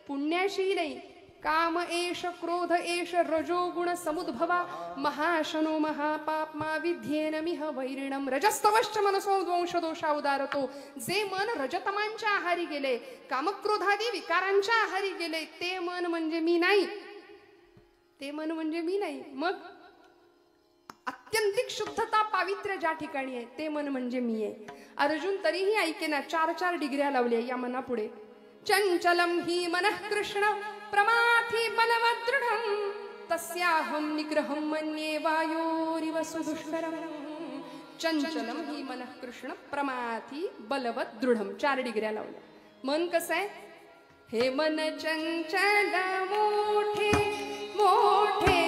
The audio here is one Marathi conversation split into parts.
पुण्याशी नाही. काम एष क्रोध एष रजोगुण समुद्भवा महाशनो महापाप्मा विध्येन मिह वैरिणम रजस्तवश्च मनसो द्वंश दोषा उदारतो. जे मन रजतमांच्या आहारी गेले, कामक्रोधादी विकारांच्या आहारी गेले, ते मन म्हणजे मी नाही. ते मन म्हणजे मी नाही. मग अत्यंतिक शुद्धता पावित्र्य ज्या ठिकाणी आहे ते मन म्हणजे मी आहे. अर्जुन तरीही ऐकेना. 4 डिग्र्या लावल्या या मनापुढे. चंचलम ही मनः कृष्ण प्रमाथी बलवदृढं तस्याहं निग्रहं मन्ये वायोरिव सुदुष्करं. चंचलम ही मनः कृष्ण प्रमाथी बलवदृढं. 4 डिग्र्या लावल्या. मन कसं आहे? हे मन चंचल मोठे मोठे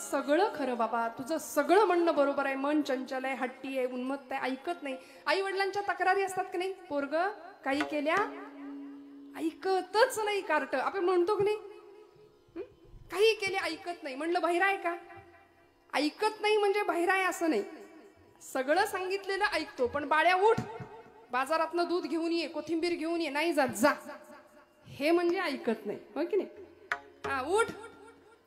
सगळं खरं बाबा, तुझं सगळं म्हणणं बरोबर आहे. मन चंचल आहे, हट्टी आहे, उन्मत्त आहे, ऐकत नाही. आई वडिलांच्या तक्रारी असतात की नाही, पोरग काही केल्या ऐकतच नाही. कार्ट आपण म्हणतो की नाही, काही केले ऐकत नाही. म्हणलं बहिरा आहे का? ऐकत नाही म्हणजे बहिरा आहे असं नाही. सगळं सांगितलेलं ऐकतो, पण बाळ्या उठ, बाजारातनं दूध घेऊन ये, कोथिंबीर घेऊन ये. नाही जात, जा. हे म्हणजे ऐकत नाही, हो की नाही? हा, उठ,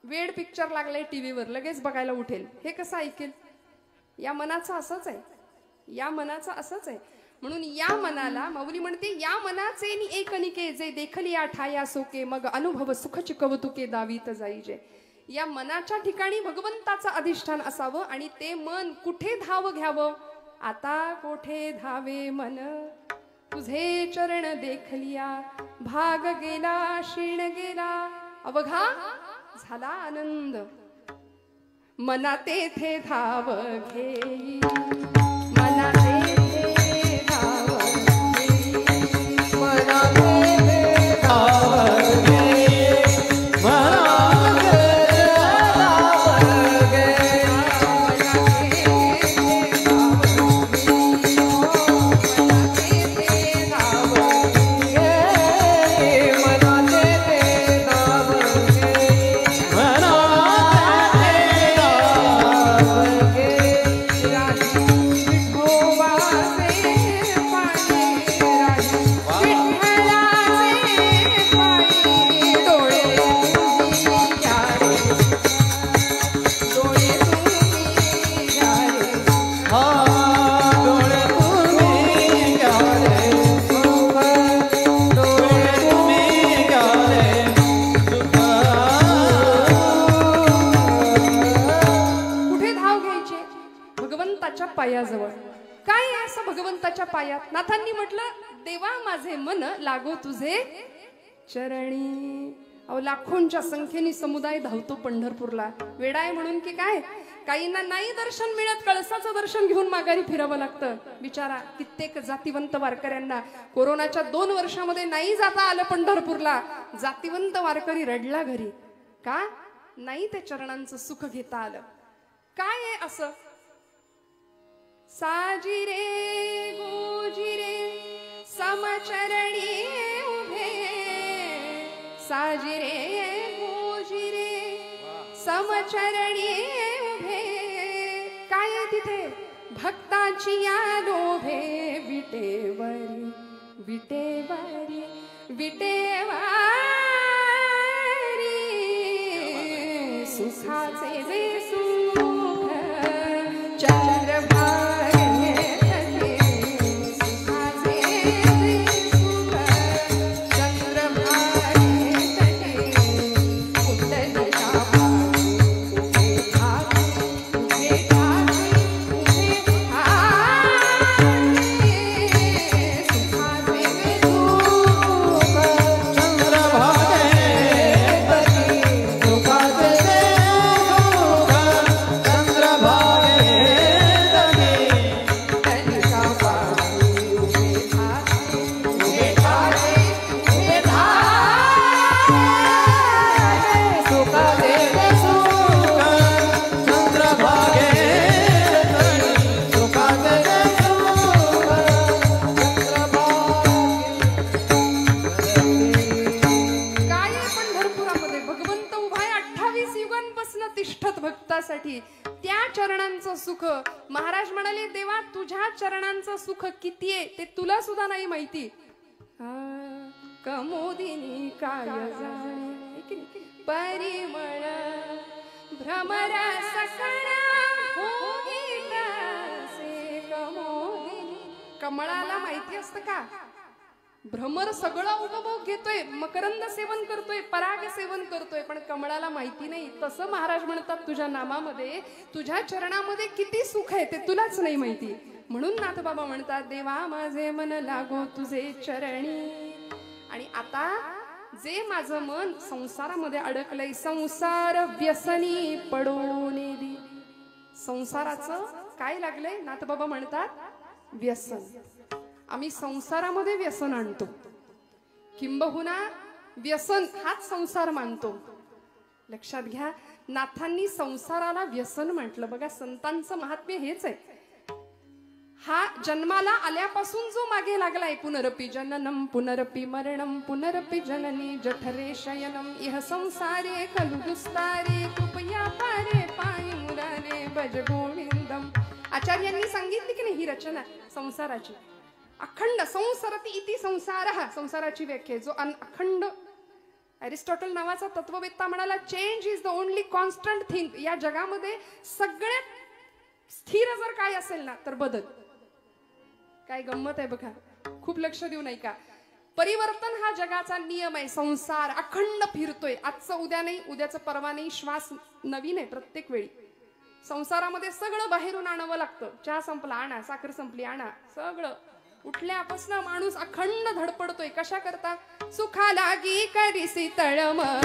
वेड पिक्चर लागलाय टीव्हीवर, लगेच बघायला उठेल. हे कसं ऐकेल? या मनाचं असंच आहे. या मनाचं असंच आहे. म्हणून या मनाला माऊली म्हणते, या मनाचे नि एकनिके जे देखली आठाया सोके मग अनुभव सुखची कौतुके दावीत जाईजे. या मनाच्या ठिकाणी भगवंताचं अधिष्ठान असावं आणि ते मन कुठे धाव घ्यावं? आता कोठे धावे मन तुझे चरण देखलिया, भाग गेला क्षीण गेला अवघा झाला आनंद. मना तेथे धाव घेई, मना तेथे धाव घेई, मना तेथे धाव घेई, मना पायाजवळ. काय आहे असं भगवंताच्या पायात? नाथांनी म्हटलं, देवा माझे मन लागो तुझे चरणी. अहो, लाखोंच्या संख्येने समुदाय धावतो पंढरपूरला. वेडाय म्हणून की काय? काहींना नाही दर्शन मिळत, कळसाचं दर्शन घेऊन माघारी फिरावं लागतं. बिचारा कित्येक जातीवंत वारकऱ्यांना कोरोनाच्या 2 वर्षामध्ये नाही जाता आलं पंढरपूरला. जातीवंत वारकरी रडला घरी. का? नाही ते चरणांचं सुख घेता आलं. काय आहे असं? साजिरे गोजिरे समचरणी उभे, साजिरे गोजिरे समचरणी उभे. काय आहे तिथे? भक्ताची या लोभे विटेवरी, विटेवरी विटेवारी सुखाचे जे सुख चंद्रभागे तटे सुखाचे जे सुख चंद्रभागे तटे कुंडलीच्या पारी उभे ठाके उभे ठाके उभे ठाके सुखाचे जे सुख चंद्रभागे तटी सुखाचे जे सुख चंद्रभागे तटी कुंडलीच्या पारी उभे ठाके उभे ठाके उभे ठाके सुखाचे जे सुख चंद्रभागे तटी सुखाचे जे सुख काय आहे पंढरपुरामध्ये भगवंत उभाय 28 युगांपासून तिष्ठत भक्तासाठी त्या चरणांचं सुख. महाराज म्हणाले देवा तुझ्या चरणांचं सुख किती आहे ते तुला सुद्धा नाही माहिती. कमोदिनी काय जाणे परिमळ भ्रमरा सकळा भोगीतासे कमोदिनी. कमळाला माहिती असतं का भ्रमर सगळं उपभोग घेतोय, मकरंद सेवन करतोय, पराग सेवन करतोय, पण कमळाला माहिती नाही. तसं महाराज म्हणतात तुझ्या नामामध्ये तुझ्या चरणामध्ये किती सुख आहे ते तुलाच नाही माहिती. म्हणून नाथबाबा म्हणतात देवा माझे मन लागो तुझे चरणी. आणि आता जे माझं मन संसारामध्ये अडकलंय संसार व्यसनी पडून दे. संसाराचं काय लागलंय नाथबाबा म्हणतात व्यसन. आम्ही संसारामध्ये व्यसन आणतो, किंबहुना व्यसन हाच संसार मानतो. लक्षात घ्या नाथांनी संसाराला व्यसन म्हटलं. बघा संतांचं महात्म्य हेच आहे. हा जन्माला आल्यापासून जो मागे लागलाय पुनरपि जननम पुनरपि मरणम पुनरपि जननी जठरे शयनम इह संसारे खलु दुस्तारे कृपया पारे पायी मुरारे भज गोविंदम. आचार्यांनी सांगितली की नाही ही रचना संसाराची. अखंड संसरती इति संसारः संसाराची व्याख्या जो अखंड. अरिस्टॉटल नावाचा तत्ववेत्ता म्हणाला change is the only constant thing. या जगामध्ये सगळ्यात स्थिर जर काय असेल ना तर बदल. काय गंमत आहे बघा, खूप लक्ष देऊ नाही का. परिवर्तन हा जगाचा नियम आहे. संसार अखंड फिरतोय, आजचं उद्या नाही, उद्याचं परवा नाही, श्वास नवीन आहे प्रत्येक वेळी. संसारामध्ये सगळं बाहेरून आणावं लागतं. चहा संपला आणा, साखर संपली आणा, सगळं उठल्यापासून माणूस अखंड धडपडतोय. कशा करता सुखा लागी करीसी तळमळ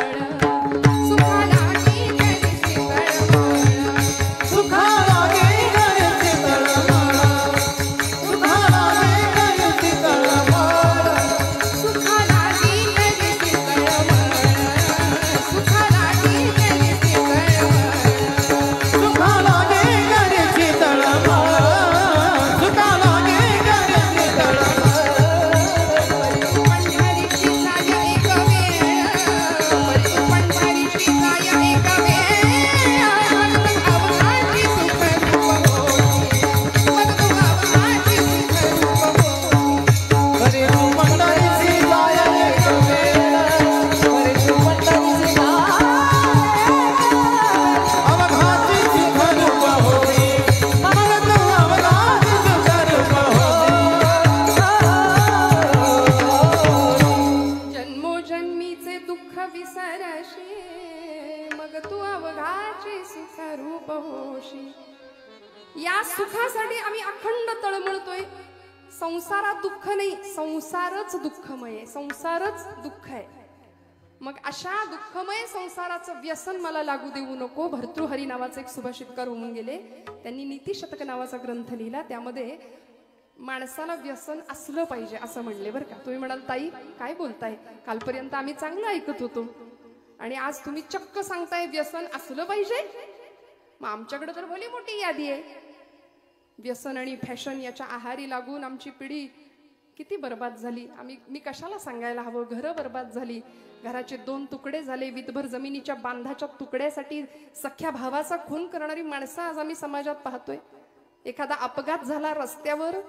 सुखा लागी करीसी तळमळ सुखा लागे करीसी तळमळ सुखा लागे करीसी तळमळ सुखा लागी करीसी तळमळ सुखा लागी करीसी तळमळ सुखा लागे करीसी तळमळ सुखा लागे करीसी तळमळ पंढरीची जाय एक वेळ पंढरीची जाय एक वेळ अवघाची सुख रूप होती अवघाची सुख रूप होती. हरे तू पंढरीची जाय एक वेळ हरे तू पंढरीची जाय अवघाची सुख रूप होती मग तू अवघाची सुख रूप होती. जन्मोजन्मीचे दुःख विसरशी मग तू अवघाची सुख रूप होशी. या सुखासाठी आम्ही अखंड तळमळतोय. संसारात दुःख नाही, संसारच दुःखमय आहे, संसारच दुःख आहे. मग अशा दुःखमय संसाराचं व्यसन मला लागू देऊ नको. भर्तृहरी नावाचे एक सुभाषितकार होऊन गेले, त्यांनी नीतिशतक नावाचा ग्रंथ लिहिला. त्यामध्ये माणसाला व्यसन असलं पाहिजे असं म्हणले बरं का. तुम्ही म्हणाल ताई काय बोलताय, कालपर्यंत आम्ही चांगलं ऐकत होतो आणि आज तुम्ही चक्क सांगताय व्यसन असलं पाहिजे. मग आमच्याकडे तर भली मोठी यादी आहे. व्यसन आणि फॅशन याच्या आहारी लागून आमची पिढी किती बर्बाद झाली. मी कशाला सांगायला हवं. घरं बर्बाद झाली, घराचे 2 तुकडे झाले. विधभर जमिनीच्या बांधाच्या तुकड्यासाठी सख्या भावाचा खून करणारी माणसं आज आम्ही समाजात पाहतोय. एखादा अपघात झाला रस्त्यावर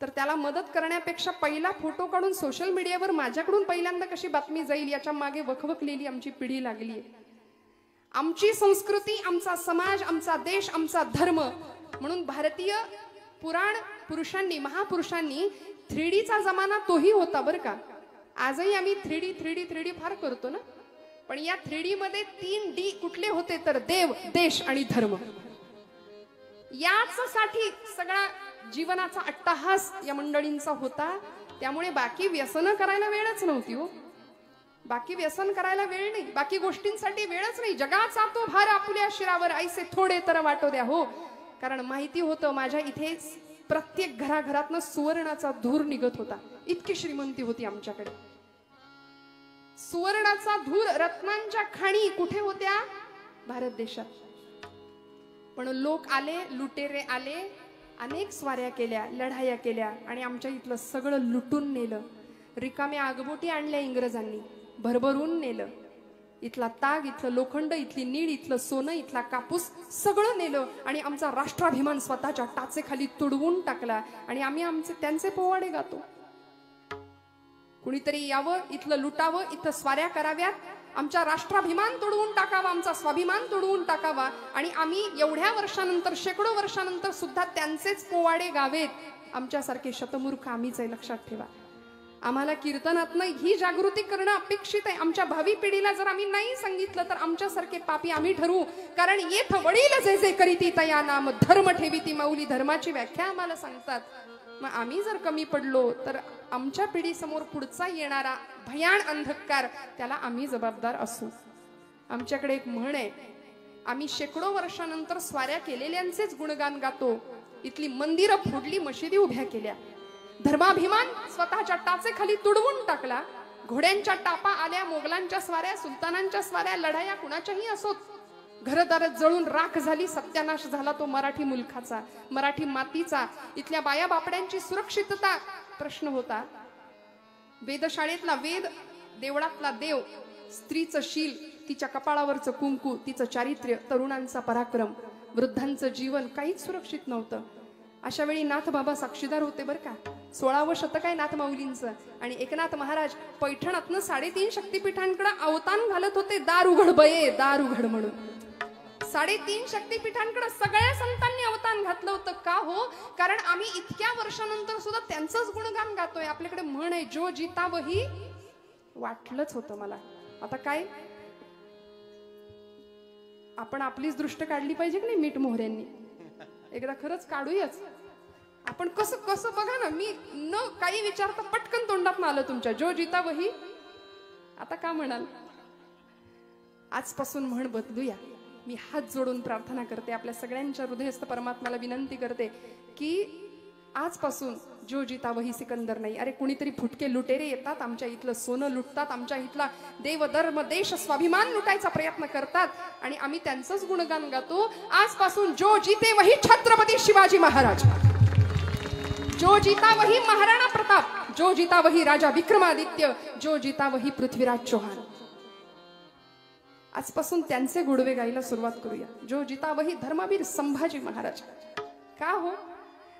तर त्याला मदत करण्यापेक्षा पहिला फोटो काढून सोशल मीडियावर माझ्याकडून पहिल्यांदा कशी बातमी जाईल याच्या मागे वखवकलेली आमची पिढी लागली आहे. आमची संस्कृती, आमचा समाज, आमचा देश, आमचा धर्म म्हणून भारतीय पुराण पुरुषांनी, महापुरुषांनी 3Dचा जमाना तोही होता बरं का. आजही आम्ही 3D फार करतो ना, पण या 3D मध्ये 3D कुठले होते तर देव, देश आणि धर्म. याच साठी सगळा जीवनाचा अट्टहास या मंडळींचा होता. त्यामुळे बाकी व्यसन करायला वेळच नव्हती हो. बाकी व्यसन करायला वेळ नाही, बाकी गोष्टींसाठी वेळच नाही. जगाचा तो भार आपुल्या शिरावर ऐसे थोडे तर वाटो द्या हो. कारण माहिती होतं माझ्या इथे प्रत्येक घराघरातनं सुवर्णाचा धूर निघत होता. इतकी श्रीमंती होती आमच्याकडे. सुवर्णाचा धूर, रत्नांच्या खाणी कुठे होत्या? भारत देशात. पण लोक आले, लुटेरे आले, अनेक स्वाऱ्या केल्या, लढाया केल्या आणि आमच्या इथलं सगळं लुटून नेलं. रिकाम्या आगबोटी आणल्या इंग्रजांनी, भरभरून नेलं. इथला ताग, इथलं लोखंड, इथली नीड, इथलं सोनं, इथला कापूस सगळं नेलं आणि आमचा राष्ट्राभिमान स्वतःच्या टाचेखाली तुडवून टाकला. आणि आम्ही त्यांचे पोवाडे गातो. कुणीतरी यावं, इथलं लुटावं, इथं स्वाऱ्या कराव्यात, आमचा राष्ट्राभिमान तोडवून टाकावा, आमचा स्वाभिमान तोडवून टाकावा आणि आम्ही एवढ्या वर्षानंतर, शेकडो वर्षानंतर सुद्धा त्यांचेच पोवाडे गावेत. आमच्यासारखे शतमूर्ख आम्हीच आहे, लक्षात ठेवा. आम्हाला कीर्तनातनं ही जागृती करणं अपेक्षित आहे. आमच्या भावी पिढीला जर आम्ही नाही सांगितलं तर आमच्यासारखे पापी आम्ही ठरवू. कारण येथ वडील जे जे करीती तया नाम धर्म ठेवीती माऊली. धर्माची व्याख्या आम्हाला सांगतात. मग आम्ही जर कमी पडलो तर आमच्या पिढीसमोर पुढचा येणारा भयान अंधकार, त्याला आम्ही जबाबदार असू. आमच्याकडे एक म्हण आहे, आम्ही शेकडो वर्षानंतर स्वाऱ्या केलेल्यांचेच गुणगान गातो. इथली मंदिरं फोडली, मशिदी उभ्या केल्या, धर्माभिमान स्वतःच्या टाचेखाली तुडवून टाकला. घोड्यांच्या टापा आल्या, मोगलांच्या स्वाऱ्या, सुलतानांच्या स्वाऱ्या, लढाया कुणाच्याही असोत, घरदार जळून राख झाली. सत्यानाश झाला तो मराठी मुलखाचा, मराठी मातीचा. इथल्या बाया बापड्यांची सुरक्षितता प्रश्न होता. वेदशाळेतला वेद, देवळातला देव, स्त्रीचं शील, तिच्या कपाळावरचं कुंकू, तिचं चारित्र्य, तरुणांचा पराक्रम, वृद्धांचं जीवन काहीच सुरक्षित नव्हतं. अशा वेळी नाथ बाबा साक्षीदार होते बरं का. 16वं शतक आहे नाथ माऊलींचं. आणि एकनाथ महाराज पैठणातनं 3.5 शक्तिपीठांकडे अवतान घालत होते. दार उघड बये, दार उघड म्हणून. 3.5 शक्तिपीठांकडे सगळ्या संतांनी अवतान घातलं होतं. का हो? कारण आम्ही इतक्या वर्षानंतर सुद्धा त्यांचंच गुणगान गातोय. आपल्याकडे म्हण आहे, जो जिता वही. वाटलंच होतं मला. आता काय, आपण आपलीच दृष्ट काढली पाहिजे की नाही मीठ मोहऱ्यांनी. एकदा खरंच काढूयाच आपण. कसं कसं बघा ना, मी न काही विचारता पटकन तोंडात आलं तुमच्या, जो जिता वही. आता का म्हणाल? आजपासून म्हण बदलूया. मी हात जोडून प्रार्थना करते, आपल्या सगळ्यांच्या हृदयस्थ परमात्म्याला विनंती करते की आजपासून जो जिता वही सिकंदर नाही. अरे कुणीतरी फुटके लुटेरे येतात, आमच्या इथलं सोनं लुटतात, आमच्या इथला देव, धर्म, देश, स्वाभिमान लुटायचा प्रयत्न करतात आणि आम्ही त्यांचंच गुणगान गातो. आजपासून जो जिते वही छत्रपती शिवाजी महाराज, जो जिता वही महाराणा प्रताप, जो जिता वही राजा विक्रमादित्य, जो जिता वही पृथ्वीराज चौहान. आजपासून त्यांचे गुणवे गायला सुरुवात करूया. जो जिता वही धर्मवीर संभाजी महाराज. का हो?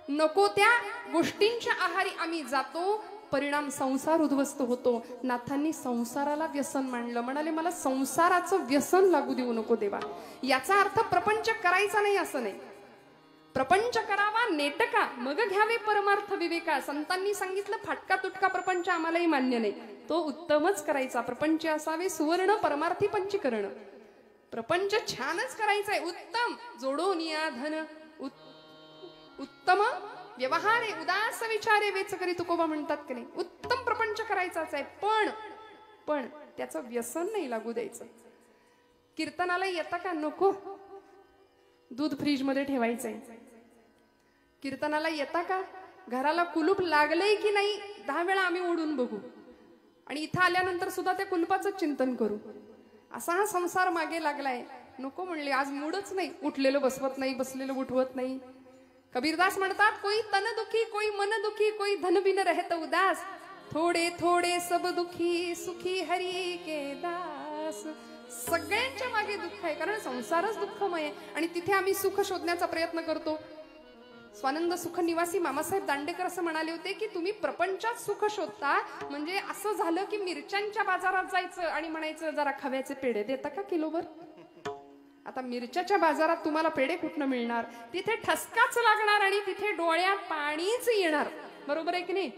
नको त्या गोष्टींच्या आहारी आम्ही जातो, परिणाम संसार उद्ध्वस्त होतो. नाथांनी संसाराला व्यसन मानलं. म्हणाले मला संसाराचं व्यसन लागू देऊ नको देवा. याचा अर्थ प्रपंच करायचा नाही असं नाही. प्रपंच करावा नेटका, मग घ्यावे परमार्थ विवेका. संतांनी सांगितलं फाटका तुटका प्रपंच आम्हालाही मान्य नाही. तो उत्तमच करायचा. प्रपंच असावे सुवर्ण परमार्थी पंचीकरण. प्रपंच छानच करायचा आहे, उत्तम. जोडून या धन उत्तम व्यवहारे, उदास विचारे वेच करी तुकोबा म्हणतात की नाही. उत्तम प्रपंच करायचाच आहे, पण त्याचं व्यसन नाही लागू द्यायचं. कीर्तनाला येता का? नको. दूध फ्रीज मध्ये ठेवायचंय. कीर्तनाला येता का? घराला कुलूप लागलंय की नाही 10 वेळा आम्ही ओढून बघू आणि इथं आल्यानंतर सुद्धा त्या कुलपाचं चिंतन करू. असा हा संसार मागे लागलाय. नको म्हणले. आज मूडच नाही. उठलेलं बसवत नाही, बसलेलं उठवत नाही. कबीरदास म्हणतात, कोई तन दुखी, कोई मन दुखी, कोई धन बिन रहत उदास, थोडे थोडे सब दुखी, सुखी हरी के दास. सगळ्यांच्या मागे दुःख आहे, कारण संसारच दुःखमय आहे आणि तिथे आम्ही सुख शोधण्याचा प्रयत्न करतो. स्वानंद सुख निवासी मामासाहेब दांडेकर असं म्हणाले होते की तुम्ही प्रपंचात सुख शोधता, म्हणजे असं झालं की मिरच्यांच्या बाजारात जायचं आणि म्हणायचं जरा खव्याचे पेढे देता का किलोभर. आता मिरच्याच्या बाजारात तुम्हाला पेढे कुठनं मिळणार, तिथे ठसकाच लागणार आणि तिथे डोळ्यात पाणीच येणार, बरोबर आहे की नाही.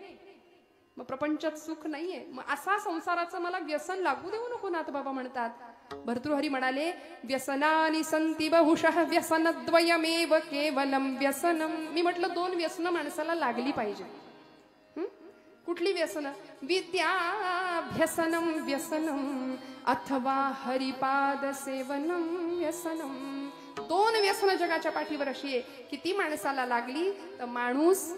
मग प्रपंचात सुख नाहीये, मग असा संसाराचं मला व्यसन लागू देऊ नको नाथ बाबा म्हणतात. भर्तृहरी म्हणाले व्यसनानि संति बहुशः व्यसनद्वयमेव केवलम व्यसनम. मी म्हटलं 2 व्यसन माणसाला लागली पाहिजे. कुठली व्यसन? विद्याभ्यसनम व्यसनम अथवा हरिपाद सेवनम व्यसनम. 2 व्यसन जगाच्या पाठीवर अशी आहे की ती माणसाला लागली तर माणूस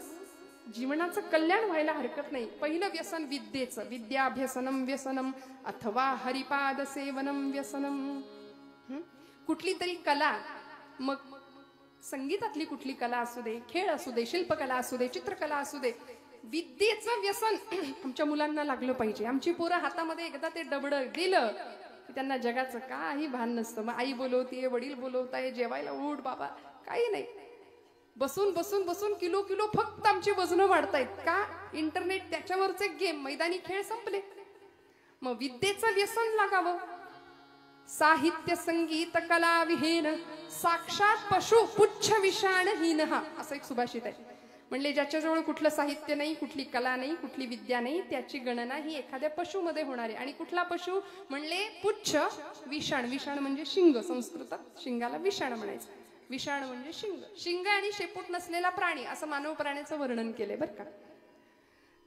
जीवनाचं कल्याण व्हायला हरकत नाही. पहिलं व्यसन विद्येचं, विद्याभ्यसनम व्यसनम अथवा हरिपाद सेवनम व्यसनम. कुठली तरी कला, मग संगीतातली कुठली कला असू दे, खेळ असू दे, शिल्पकला असू दे, चित्रकला असू दे, विद्येचं व्यसन आमच्या मुलांना लागलं पाहिजे. आमची पोरं हातामध्ये एकदा ते डबडं दिलं की त्यांना जगाचं काही भान नसतं. मग आई बोलवतीये, वडील बोलवताय, जेवायला उठ बाबा, काही नाही. बसून बसून बसून किलो किलो फक्त आमची वजनं वाढतायत का? इंटरनेट, त्याच्यावरचे गेम, मैदानी खेळ संपले. मग विद्येचं व्यसन लागावं. साहित्य संगीत कला विहीन साक्षात पशु पुच्छ विषाणहीन, असं एक सुभाषित आहे. म्हणले ज्याच्याजवळ कुठलं साहित्य नाही, कुठली कला नाही, कुठली विद्या नाही, त्याची गणना ही एखाद्या पशुमध्ये होणार आहे. आणि कुठला पशु? म्हणले पुच्छ विषाण. विषाण म्हणजे शिंग, संस्कृतात शिंगाला विषाण म्हणायचं. विषाण म्हणजे शिंग. शिंग आणि शेपूट नसलेला प्राणी, असं मानव प्राण्याचं वर्णन केलंय बरं का.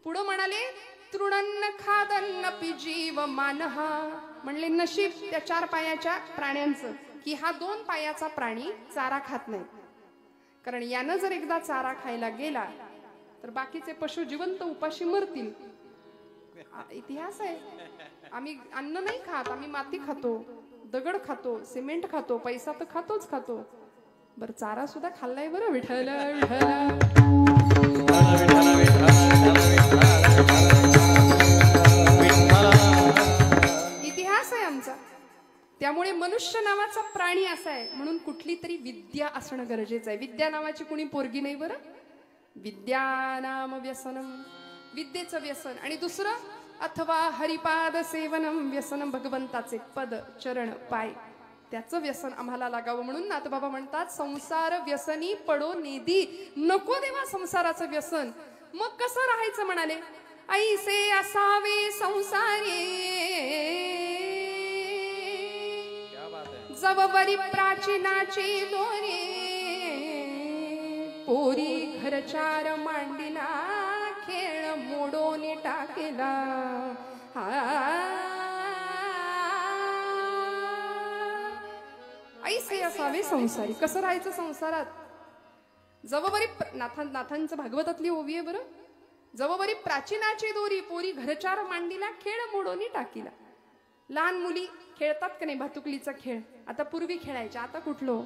पुढं म्हणाले तृणन्न खादन्न जीव मानहा. म्हणले नशीब त्या 4 पायाच्या प्राण्यांचं की हा 2 पायाचा प्राणी चारा खात नाही. कारण यानं जर एकदा चारा खायला गेला तर बाकीचे पशु जिवंत उपाशी मरतील. इतिहास आहे. आम्ही अन्न नाही खात, आम्ही माती खातो, दगड खातो, सिमेंट खातो, पैसा तर खातोच खातो. बर चारा सुद्धा खाल्लाय बरं. विठ्ठल इतिहास आहे आमचा. त्यामुळे मनुष्य नावाचा प्राणी असा आहे म्हणून कुठली तरी विद्या असणं गरजेचं आहे. विद्या नावाची कुणी पोरगी नाही बरं. विद्या नाम व्यसनम, विद्येचं व्यसन. आणि दुसरं अथवा हरिपाद सेवनम व्यसनम, भगवंताचे पद चरण पाय, त्याचं व्यसन आम्हाला लागावं. म्हणून नाथबाबा म्हणतात संसार व्यसनी पडो नेदी. नको देवा संसाराचं व्यसन. मग कसं राहायचं म्हणाले? ऐसे असावे संसारी जवबरी प्राचीनाची दोरे. पोरी घरचार मांडिला खेळ मोडून टाकेला. ऐसे असावे संसारी. कसं राहायचं संसारात? जवबरी नाथांचं भागवतातली ओवी आहे बरं. जवबरी प्राचीनाची दोरी पोरी घरचार मांडीला खेळ मोडोनी टाकीला. लहान मुली खेळतात का नाही भातुकलीचा खेळ? आता पूर्वी खेळायच्या, आता कुठलो?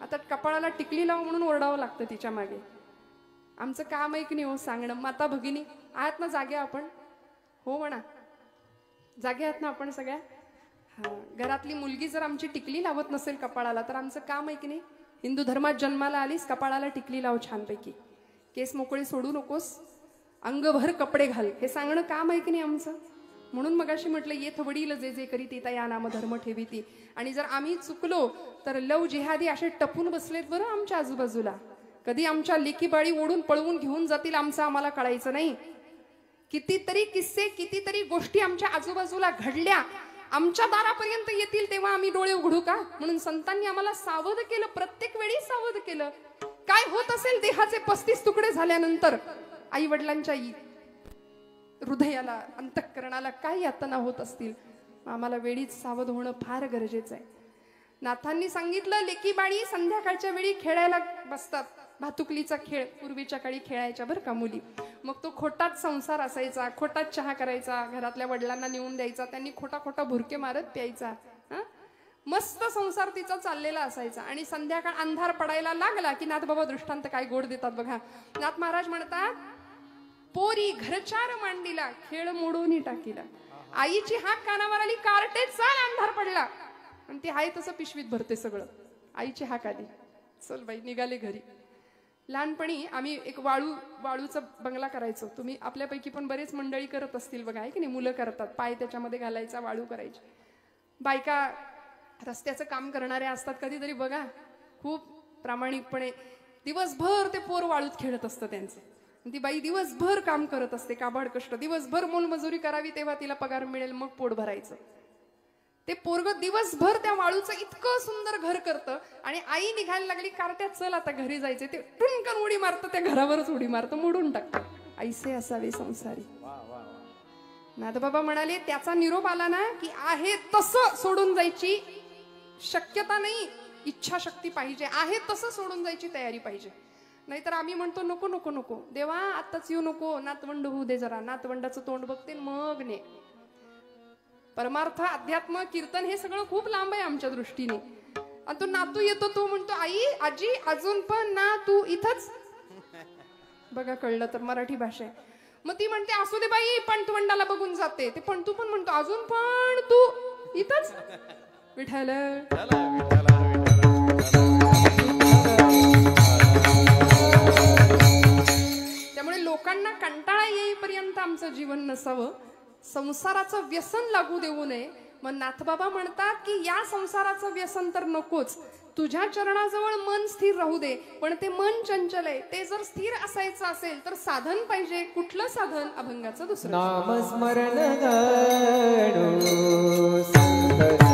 आता कपाळाला टिकली लाव म्हणून ओरडावं लागतं तिच्या मागे. आमचं काम आहे की नाही हो सांगणं. माता भगिनी आहात ना जागे आपण? हो म्हणा, जागे आहात ना आपण सगळ्या? हा. घरातली मुलगी जर आमची टिकली लावत नसेल कपाळाला तर आमचं काम आहे की नाही? हिंदू धर्मात जन्माला आलीस, कपाळाला टिकली लाव छानपैकी, केस मोकळे सोडू नकोस, अंगभर कपडे घाल, हे सांगणं काम आहे की नाही आमचं? म्हणून मगाशी म्हटलं येथ वडील जे जे करी ते या नाम धर्म ठेवीती. आणि जर आम्ही चुकलो तर लव जिहादी असे टपून बसलेत बरं आमच्या आजूबाजूला. कधी आमच्या लेकी बाळी ओढून पळवून घेऊन जातील आमचं आम्हाला कळायचं नाही. कितीतरी किस्से, कितीतरी गोष्टी आमच्या आजूबाजूला घडल्या, आमच्या दारापर्यंत येतील तेव्हा आम्ही डोळे उघडू का? म्हणून संतांनी आम्हाला सावध केलं, प्रत्येक वेळी सावध केलं. काय होत असेल देहाचे 35 तुकडे झाल्यानंतर, आई वडिलांच्या हृदयाला, अंतःकरणाला काय यातना होत असतील, आम्हाला वेळीच सावध होणं फार गरजेचं आहे. नाथांनी सांगितलं लेकी बाळी संध्याकाळच्या वेळी खेळायला बसतात. भातुकलीचा खेळ पूर्वीच्या काळी खेळायच्या बरं का मुली. मग तो खोटाच संसार असायचा, खोटाच चहा करायचा, घरातल्या वडिलांना नेऊन द्यायचा, त्यांनी खोटा खोटा भुरके मारत प्यायचा. मस्त संसार तिचा चाललेला असायचा. आणि संध्याकाळ अंधार पडायला लागला की नाथ बाबा दृष्टांत काय गोड देतात बघा. नाथ महाराज म्हणतात पोरी घरचार मांडीला खेळ मोडून टाकीला. आईची हाक कानावर आली, कार्टे चाल, अंधार पडला. आणि ती आहे तसं पिशवीत भरते सगळं. आईची हाक आली, चल बाई निघाले घरी. लहानपणी आम्ही एक वाळूचा बंगला करायचो. तुम्ही आपल्यापैकी पण बरेच मंडळी करत असतील बघा, आहे की नाही? मुलं करतात, पाय त्याच्यामध्ये घालायचा, वाळू करायची. बायका रस्त्याचं काम करणाऱ्या असतात, कधीतरी बघा, खूप प्रामाणिकपणे दिवसभर ते पोर वाळूत खेळत असतं त्यांचं. ती बाई दिवसभर काम करत असते, काबाड कष्ट, दिवसभर मोलमजुरी करावी तेव्हा तिला पगार मिळेल, मग पोट भरायचं. ते पोरग दिवसभर त्या वाळूचं इतकं सुंदर घर करतं आणि आई निघायला लागली कारट्यात, चल आता घरी जायचे, ते टुनकन उडी मारतं, त्या घरावरच उडी मारतं, मोडून टाकतं. ऐसे असावे संसारी. नाथबाबा म्हणाले त्याचा निरोप आला ना की आहे तसं सोडून जायची शक्यता नाही, इच्छाशक्ती पाहिजे, आहे तसं सोडून जायची तयारी पाहिजे. नाहीतर आम्ही म्हणतो नको नको नको देवा आत्ताच येऊ नको, नातवंड होऊ दे जरा, नातवंडाचं तोंड बघते मग ने. परमार्थ, अध्यात्म, कीर्तन हे सगळं खूप लांब आहे आमच्या दृष्टीने. आणि तो नातू येतो, तो म्हणतो आई आजी अजून पण ना तू इथंच. बघा कळलं तर मराठी भाषा आहे. मग ती म्हणते असू दे बाई, पण तोंडाला बघून जाते. ते पण तू पण म्हणतो अजून पण तू इथंच. विठ्ठल त्यामुळे लोकांना कंटाळा येईपर्यंत आमचं जीवन नसावं, संसाराचं व्यसन लागू देऊ नये. मग नाथबाबा म्हणतात की या संसाराचं व्यसन तर नकोच, तुझ्या चरणाजवळ मन स्थिर राहू दे. पण ते मन चंचल आहे, ते जर स्थिर असायचं असेल तर साधन पाहिजे. कुठलं साधन? अभंगाचं दुसरं नामस्मरण गडो संत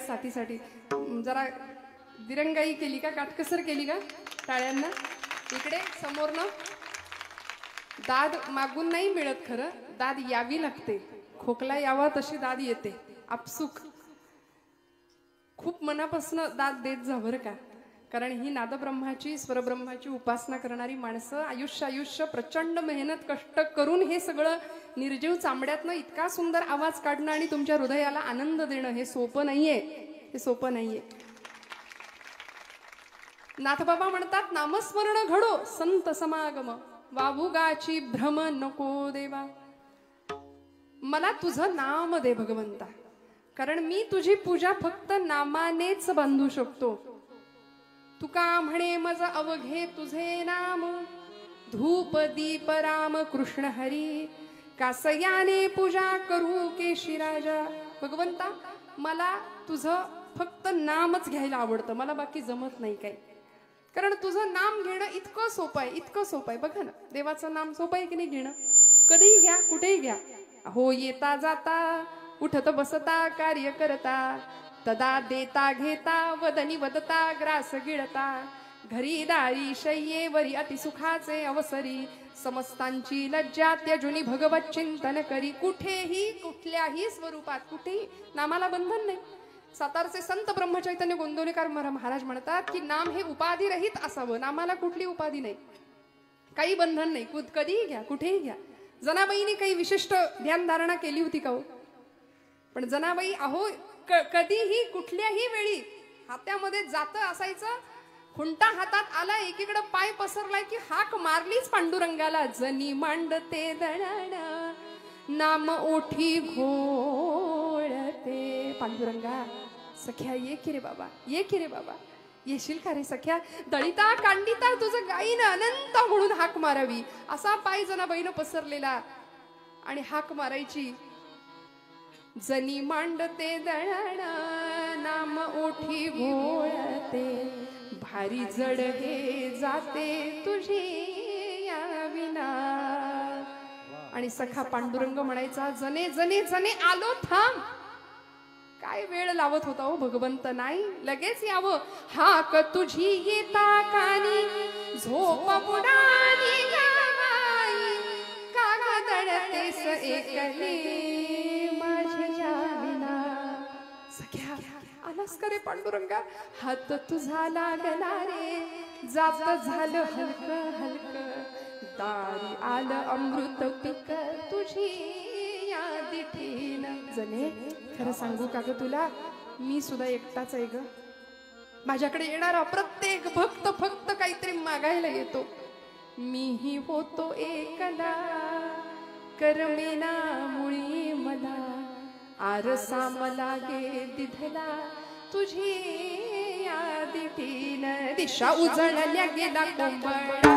साथीसाठी जरा दिरंगाई केली का, काटकसर केली का टाळ्यांना? इकडे समोर ना दाद मागून नाही मिळत, खरं दाद यावी लागते. खोकला यावा तशी दाद येते आपसुक. खूप मनापासून दाद देत जा बरं का, कारण ही नादब्रह्माची स्वरब्रह्माची उपासना करणारी माणसं आयुष्य प्रचंड मेहनत कष्ट करून हे सगळं निर्जीव चांबड्यातनं इतका सुंदर आवाज काढणं आणि तुमच्या हृदयाला आनंद देणं हे सोपं नाहीये, हे सोपं नाहीये. नाथबाबा म्हणतात नामस्मरण घडो संत समागम, वावुगाची भ्रम नको देवा. मला तुझं नाम दे भगवंता, कारण मी तुझी पूजा फक्त नामानेच बांधू शकतो. तुका म्हणे मज अवघे तुझे नाम, धूप दीप राम कृष्ण हरी, कासयाने पूजा करू केशी राजा. भगवंता मला तुझं फक्त नामच घ्यायला आवडतं, मला बाकी जमत नाही काही. कारण तुझं नाम घेणं इतकं सोपं आहे, इतकं सोपं आहे. बघा ना, देवाचं नाम सोपं आहे की नाही घेणं? कधीही घ्या, कुठेही घ्या. हो येता जाता, उठत बसता, कार्य करता, तदा देता घेता, वदनी वदता, ग्रास गिळता, घरी दारी शय्येवरी अतिसुखाचे अवसरी, समस्तांची लज्जा त्यजुनी भगवत चिंतन करी. कुठेही कुठल्याही स्वरूपात कुठेही नामाला बंधन नाही. सातारचे संत ब्रह्मचैतन्य गोंदवलेकर महाराज म्हणतात की नाम हे उपाधी रहित असावं. नामाला कुठली उपाधी नाही, काही बंधन नाही. कधीही घ्या, कुठेही घ्या. जनाबाईने काही विशिष्ट ध्यानधारणा केली होती का हो? पण जनाबाई अहो कधीही कुठल्याही वेळी हात्यामध्ये जातं असायचं, खुंटा हातात आला, एकीकडे पाय पसरलाय की हाक मारलीच पांडुरंगाला. जनी मांडते दळण, नाम ओठी घोळते. पांडुरंगा सख्या ये की रे बाबा, ये की रे बाबा, येशील का रे सख्या? दळिता कांडिता तुझं गाईनं अनंत म्हणून हाक मारावी, असा पाय जनाबाईनं पसरलेला आणि हाक मारायची. जनी मांडते दळण, नाम ओठी घोळते, भारी जड हे जाते तुझी या विना. आणि सखा पांडुरंग म्हणायचा, जने जने जने आलो थांब. काय वेळ लावत होता हो भगवंत? नाही, लगेच यावं. हाक तुझी येता कानी, झोप बुडानी गावाई, का दळतेस एकली माझ्या विना. सख्या आलास का रे पांडुरंगा? हात तुझा लागला रे, जात झालं हलक हलक, दारी आलं अमृत पिक तुझी या दिठीन. जने खरं सांगू का ग तुला, मी सुद्धा एकटाच आहे ग. माझ्याकडे येणारा प्रत्येक भक्त फक्त काहीतरी मागायला येतो. मीही होतो एकला, करमेना मुळी मला, आरसा मला गे दिधला तुझी या दिठीन. दिशा उजळल्या गेला कोंबडा,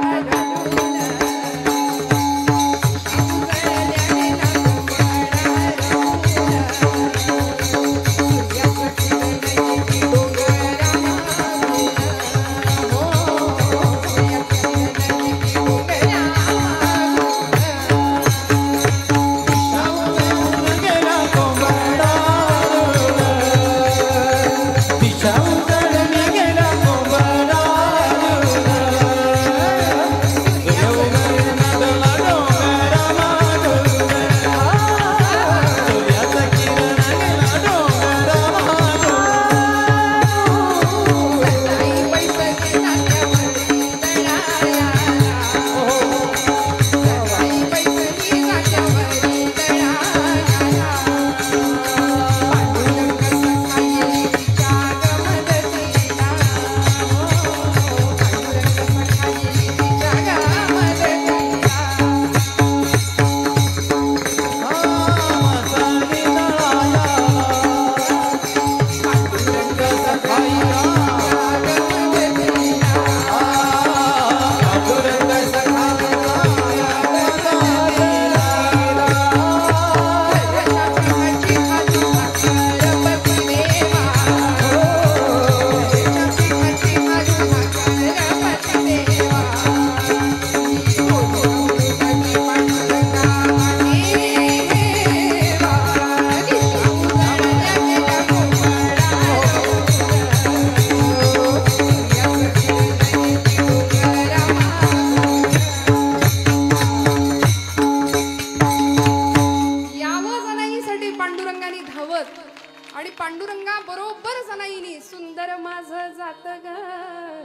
आणि पांडुरंगा बरोबर जनाईनी सुंदर माझं जात ग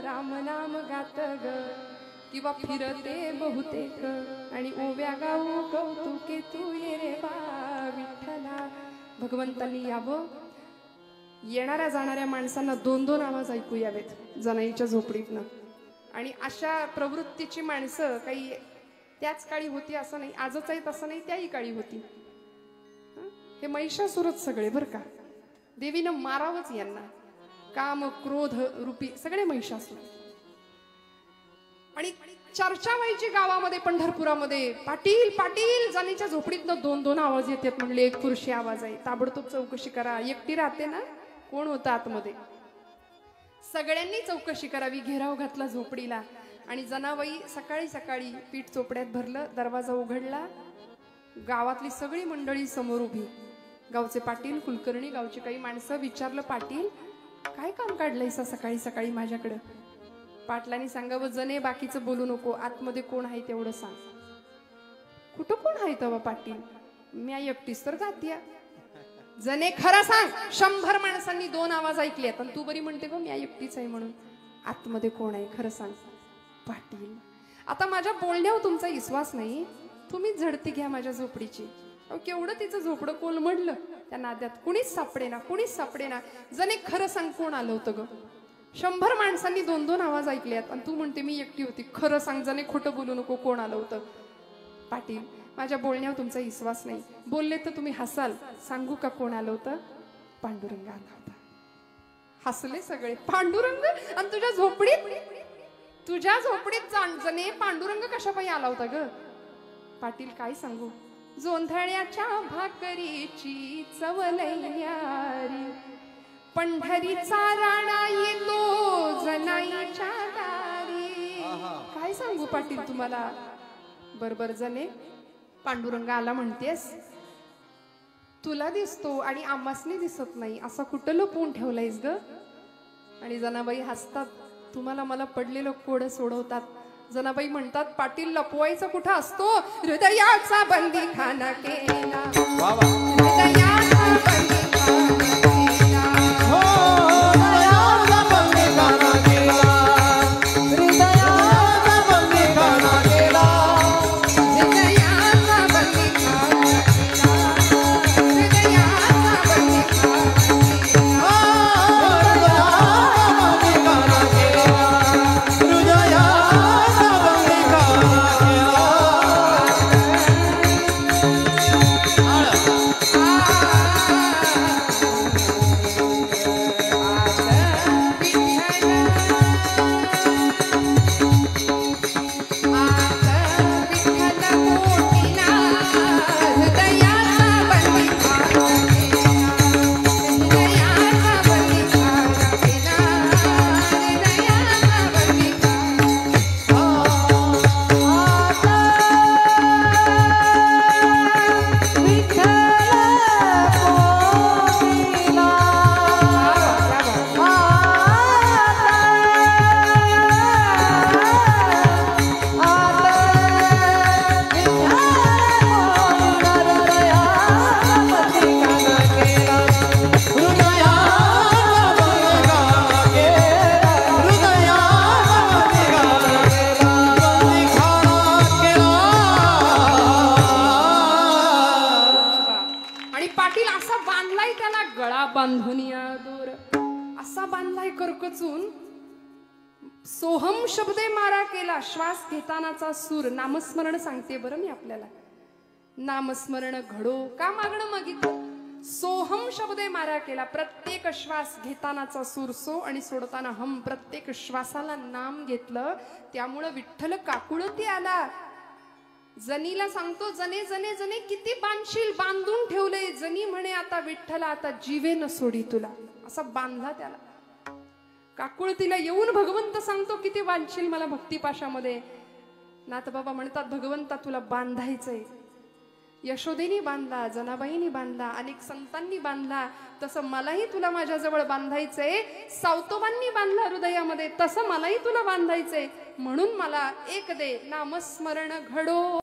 राम नाम गात ग किंवा फिरते बहुतेक आणि ओव्या गाऊ कौतुके तू ये रे बा विठ्ठला. भगवंतांनी यावं, येणाऱ्या जाणाऱ्या माणसांना दोन दोन आवाज ऐकू यावेत जनाईच्या झोपडीतनं. आणि अशा प्रवृत्तीची माणसं काही त्याच काळी होती असं नाही, आजच आहेत असं नाही, त्याही काळी होती. हे महिषासुरच सगळे बरं का. देवीनं मारावंच यांना, काम क्रोध रूपी सगळे महिषासूर. आणि चर्चा व्हायची गावामध्ये पंढरपुरामध्ये, पाटील पाटील जाणीच्या झोपडीतनं दोन दोन आवाज येतात. म्हणले एक पुरुषी आवाज आहे, ताबडतोब चौकशी करा. एकटी राहते ना, कोण होतं आतमध्ये. सगळ्यांनी चौकशी करावी. घेराव घातला झोपडीला आणि जनाबाई सकाळी सकाळी पीठ चोपड्यात भरलं, दरवाजा उघडला. गावातली सगळी मंडळी समोर उभी. गावचे पाटील, कुलकर्णी, गावची काही माणसं. विचारलं, पाटील काय काम काढलंयसा सकाळी सकाळी माझ्याकडं. पाटलांनी सांगावं, जने बाकीचं बोलू नको, आतमध्ये कोण आहे तेवढं सांग. कुठं कोण आहे तवा पाटील, मी एकटीच तर जातीया. जने खरं सांग, 100 माणसांनी 2 आवाज ऐकलेत आणि तू बरी म्हणते गो मी एकटीच आहे म्हणून. आतमध्ये कोण आहे खरं सांग. पाटील, आता माझ्या बोलण्यावर तुमचा विश्वास नाही, तुम्हीच झडती घ्या माझ्या झोपडीची. केवढं तिचं झोपडं कोलमडलं त्या नाद्यात. कुणीच सापडेना, कुणीच सापडेना. जने खरं सांग, कोण आलं होतं ग. 100 माणसांनी 2-2 आवाज ऐकलेत आणि तू म्हणते मी एकटी होती. खरं सांग, जने खोटं बोलू नको, कोण आलं होतं. पाटील, माझ्या बोलण्यावर तुमचा विश्वास नाही, बोलले तर तुम्ही हसाल. सांगू का कोण आलं होतं. पांडुरंग आला होता. हसले सगळे. पांडुरंग आणि तुझ्या झोपडीत जणे पांडुरंग कशापायी आला होता ग. पाटील काय सांगू, जोंधळ्याच्या भाकरीची चव लई न्यारी, पंढरीचा राणा येतो जनाईच्या दारी. काय सांगू पाटील तुम्हाला. बरोबर जने, पांडुरंग आला म्हणतेस, तुला दिसतो आणि आम्हासनी दिसत नाही, असा कुठं लपवून ठेवलायस ग. आणि जनाबाई हसतात. तुम्हाला मला पडलेलं कोड सोडवतात. जनाबाई म्हणतात, पाटील लपवायचं कुठं असतो, हृदयाचा बंदी खाना केला, हृदयाचा बंदी सोहम शब्दे मारा केला. श्वास घेतानाचा सूर. नामस्मरण सांगते बरं मी आपल्याला. नामस्मरण घडो का मागणं मागितलं. सोहम शब्दे मारा केला. प्रत्येक श्वास घेतानाचा सूर सो आणि सोडताना हम. प्रत्येक श्वासाला नाम घेतलं, त्यामुळं विठ्ठल काकुळती आला. जनीला सांगतो, जने जने जने किती बांधशील, बांधून ठेवले. जनी म्हणे, आता विठ्ठला आता जीवे न सोडी तुला. असा बांधला त्याला. काकुळतीला येऊन भगवंत सांगतो, किती बांधशील मला भक्तिपाशामध्ये. नाथबाबा म्हणतात, भगवंता तुला बांधायचंय. यशोदेनी बांधला, जनाबाईनी बांधला, अनेक संतांनी बांधला, तसं मलाही तुला माझ्याजवळ बांधायचंय. सावतोबांनी बांधला हृदयामध्ये, तसं मलाही तुला बांधायचंय. म्हणून मला एक दे, नामस्मरण घडो.